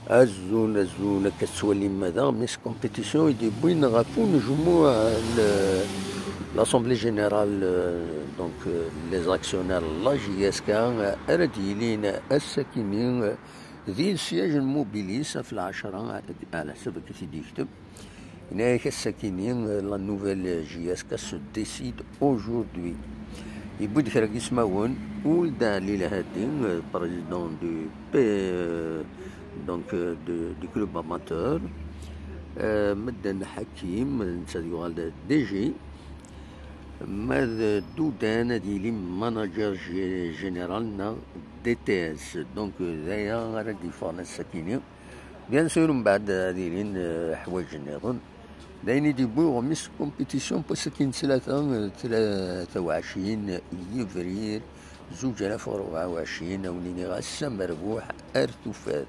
azul كتولي ماذا ميس كومبيتيسيون يدي بوين غافو نجمو l'Assemblée générale, donc les actionnaires la JSK رديلين الساكنين ذي السياج الموبيليس في العشرة على حسب كيف يكتب هناك الساكنين لا نوفيل JSK se décide aujourd'hui. يبود كرا يسمعون ولدا ليلى هادين président du club amateur مدن حكيم نسى يقال دي جي ماذا دودان ديالي ماناجر جينيرالنا دي تي اس دونك ذايا غادي يفعل الساكنين بيان سور من بعد دايرين حوايج نظن دايني ديبو ميس كومبيتيسيون بسكين 23 يفرير 2024 وليني غاسا مربوح ارتفات.